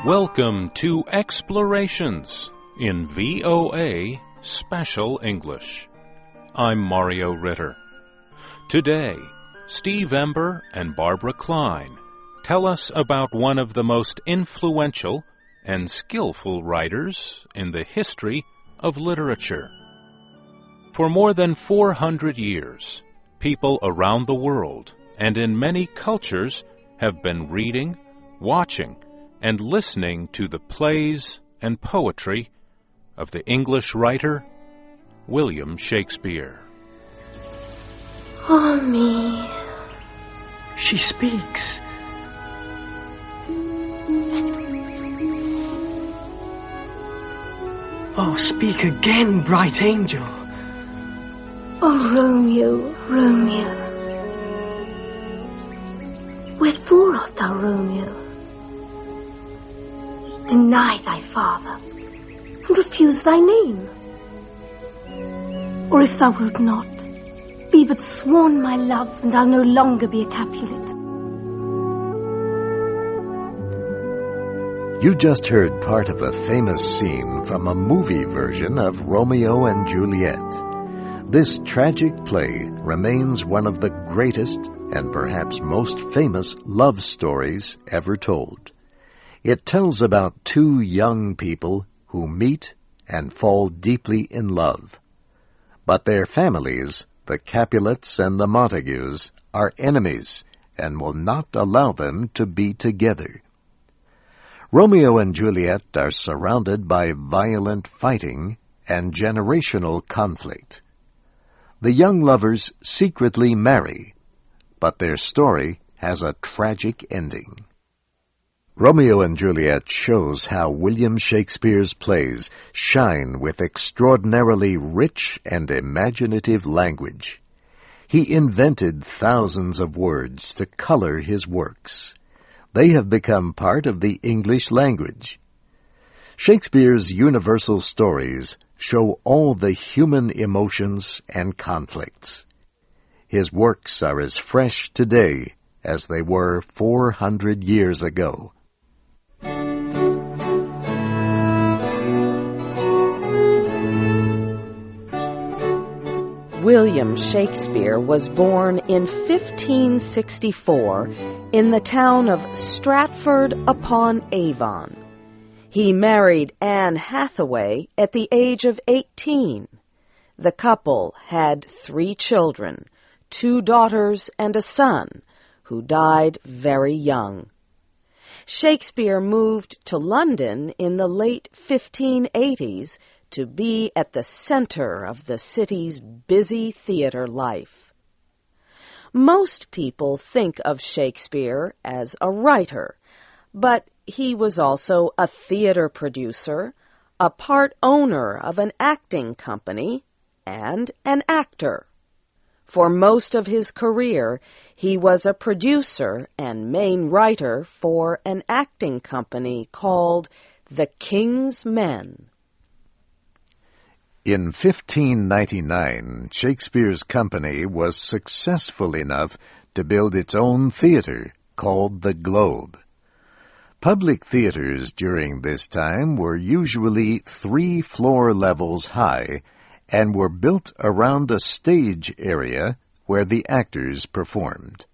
Welcome to Explorations in VOA Special English. I'm Mario Ritter. Today, Steve Ember and Barbara Klein tell us about one of the most influential and skillful writers in the history of literature. For more than 400 years, people around the world and in many cultures have been reading, watching, and listening to the plays and poetry of the English writer William Shakespeare. Oh, me. She speaks. Oh, speak again, bright angel. Oh, Romeo, Romeo. Wherefore art thou, Romeo? Deny thy father, and refuse thy name. Or if thou wilt not, be but sworn my love, and I'll no longer be a Capulet. You just heard part of a famous scene from a movie version of Romeo and Juliet. This tragic play remains one of the greatest and perhaps most famous love stories ever told. It tells about two young people who meet and fall deeply in love. But their families, the Capulets and the Montagues, are enemies and will not allow them to be together. Romeo and Juliet are surrounded by violent fighting and generational conflict. The young lovers secretly marry, but their story has a tragic ending. Romeo and Juliet shows how William Shakespeare's plays shine with extraordinarily rich and imaginative language. He invented thousands of words to color his works. They have become part of the English language. Shakespeare's universal stories show all the human emotions and conflicts. His works are as fresh today as they were 400 years ago. William Shakespeare was born in 1564 in the town of Stratford-upon-Avon. He married Anne Hathaway at the age of 18. The couple had 3 children, 2 daughters and a son, who died very young. Shakespeare moved to London in the late 1580s to be at the center of the city's busy theater life. Most people think of Shakespeare as a writer, but he was also a theater producer, a part owner of an acting company, and an actor. For most of his career, he was a producer and main writer for an acting company called The King's Men. In 1599, Shakespeare's company was successful enough to build its own theater called the Globe. Public theaters during this time were usually 3 floor levels high and were built around a stage area where the actors performed.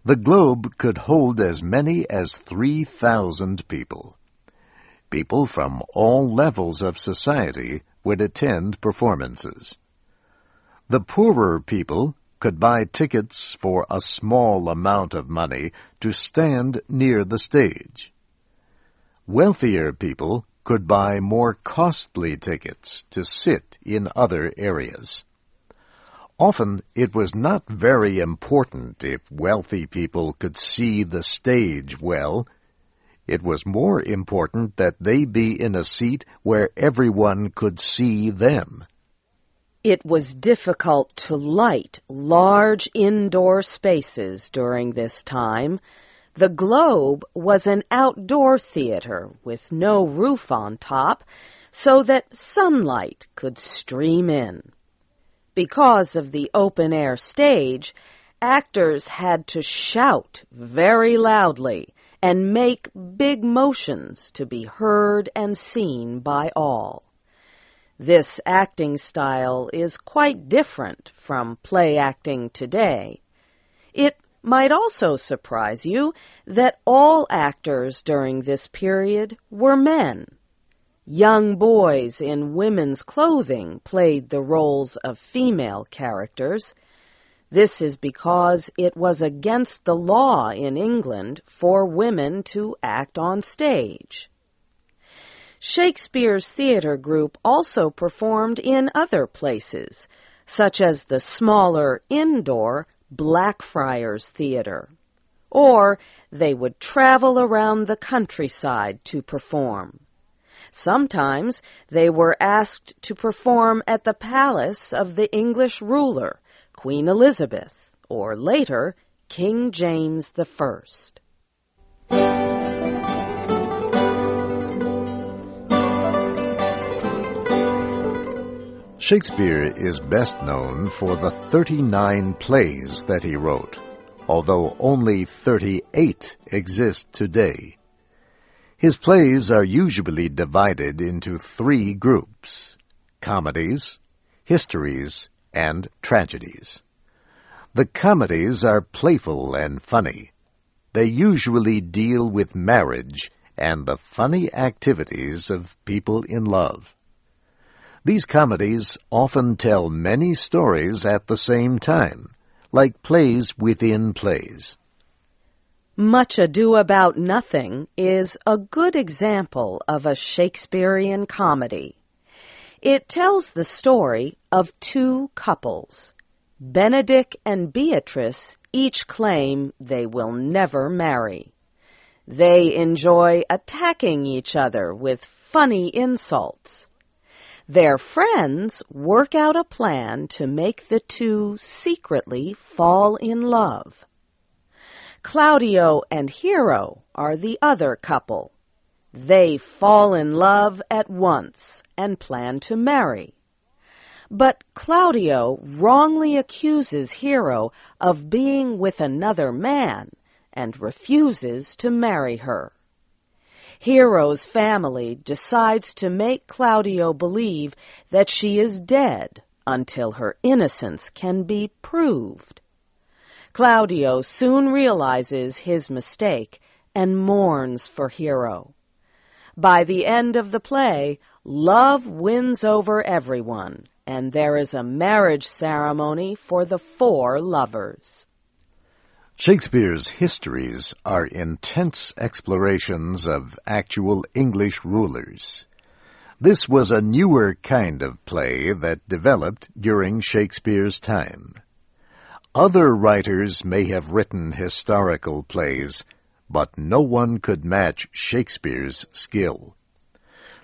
The Globe could hold as many as 3,000 people. People from all levels of society would attend performances. The poorer people could buy tickets for a small amount of money to stand near the stage. Wealthier people could buy more costly tickets to sit in other areas. Often it was not very important if wealthy people could see the stage well. It was more important that they be in a seat where everyone could see them. It was difficult to light large indoor spaces during this time. The Globe was an outdoor theater with no roof on top, so that sunlight could stream in. Because of the open-air stage, actors had to shout very loudly and make big motions to be heard and seen by all. This acting style is quite different from play acting today. It might also surprise you that all actors during this period were men. Young boys in women's clothing played the roles of female characters. This is because it was against the law in England for women to act on stage. Shakespeare's theater group also performed in other places, such as the smaller indoor Blackfriars Theater, or they would travel around the countryside to perform. Sometimes they were asked to perform at the palace of the English ruler, Queen Elizabeth, or later, King James I. Shakespeare is best known for the 39 plays that he wrote, although only 38 exist today. His plays are usually divided into 3 groups: comedies, histories, and tragedies. The comedies are playful and funny. They usually deal with marriage and the funny activities of people in love. These comedies often tell many stories at the same time, like plays within plays. Much Ado About Nothing is a good example of a Shakespearean comedy. It tells the story of 2 couples. Benedick and Beatrice each claim they will never marry. They enjoy attacking each other with funny insults. Their friends work out a plan to make the 2 secretly fall in love. Claudio and Hero are the other couple. They fall in love at once and plan to marry. But Claudio wrongly accuses Hero of being with another man and refuses to marry her. Hero's family decides to make Claudio believe that she is dead until her innocence can be proved. Claudio soon realizes his mistake and mourns for Hero. By the end of the play, love wins over everyone, and there is a marriage ceremony for the 4 lovers. Shakespeare's histories are intense explorations of actual English rulers. This was a newer kind of play that developed during Shakespeare's time. Other writers may have written historical plays, but no one could match Shakespeare's skill.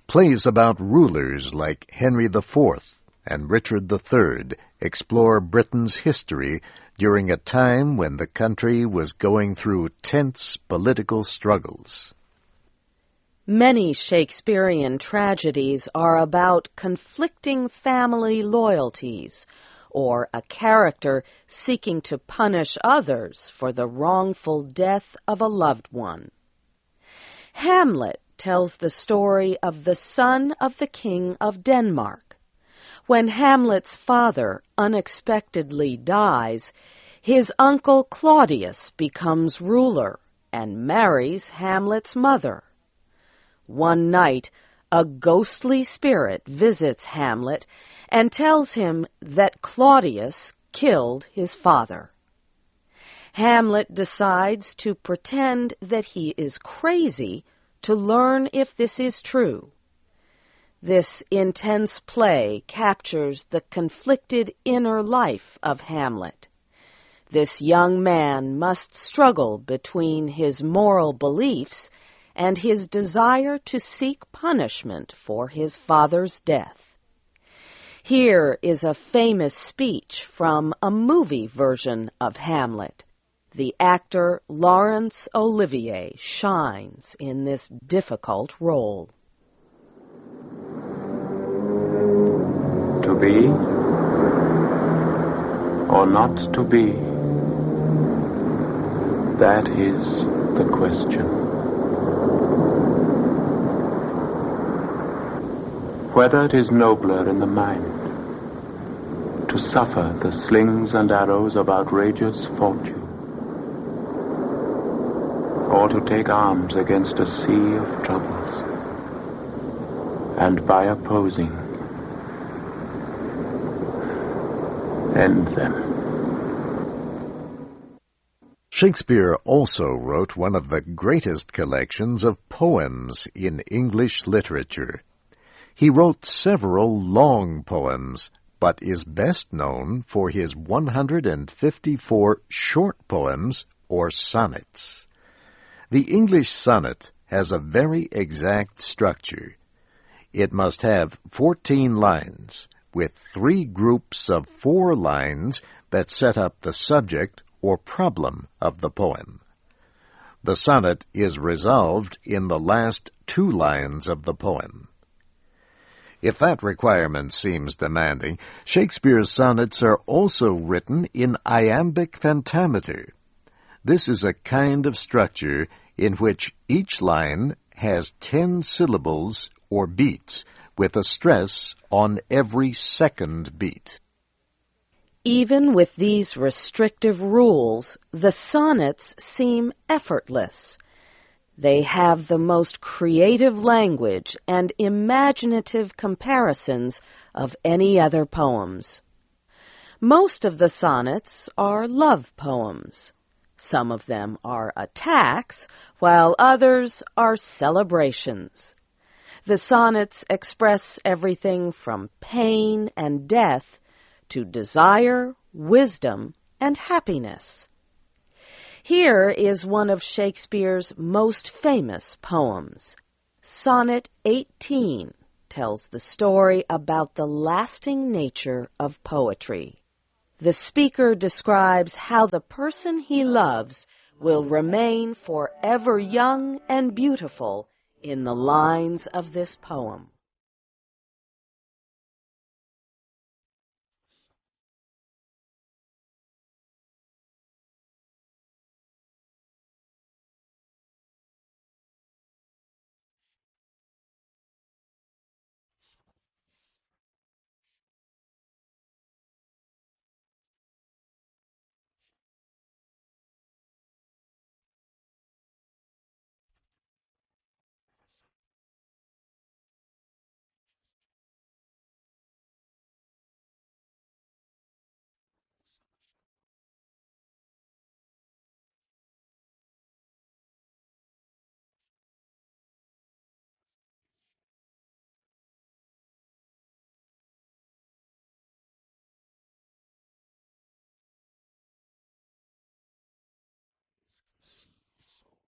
Plays about rulers like Henry IV and Richard III explore Britain's history during a time when the country was going through tense political struggles. Many Shakespearean tragedies are about conflicting family loyalties, or a character seeking to punish others for the wrongful death of a loved one. Hamlet tells the story of the son of the King of Denmark. When Hamlet's father unexpectedly dies, his uncle Claudius becomes ruler and marries Hamlet's mother. One night, a ghostly spirit visits Hamlet and tells him that Claudius killed his father. Hamlet decides to pretend that he is crazy to learn if this is true. This intense play captures the conflicted inner life of Hamlet. This young man must struggle between his moral beliefs and his desire to seek punishment for his father's death. Here is a famous speech from a movie version of Hamlet. The actor Laurence Olivier shines in this difficult role. To be or not to be, that is the question. Whether it is nobler in the mind to suffer the slings and arrows of outrageous fortune, or to take arms against a sea of troubles, and by opposing, end them. Shakespeare also wrote one of the greatest collections of poems in English literature. He wrote several long poems, but is best known for his 154 short poems or sonnets. The English sonnet has a very exact structure. It must have 14 lines, with 3 groups of 4 lines that set up the subject or problem of the poem. The sonnet is resolved in the last 2 lines of the poem. If that requirement seems demanding, Shakespeare's sonnets are also written in iambic pentameter. This is a kind of structure in which each line has 10 syllables or beats, with a stress on every second beat. Even with these restrictive rules, the sonnets seem effortless. They have the most creative language and imaginative comparisons of any other poems. Most of the sonnets are love poems. Some of them are attacks, while others are celebrations. The sonnets express everything from pain and death to desire, wisdom, and happiness. Here is one of Shakespeare's most famous poems. Sonnet 18 tells the story about the lasting nature of poetry. The speaker describes how the person he loves will remain forever young and beautiful in the lines of this poem.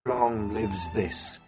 Long lives this,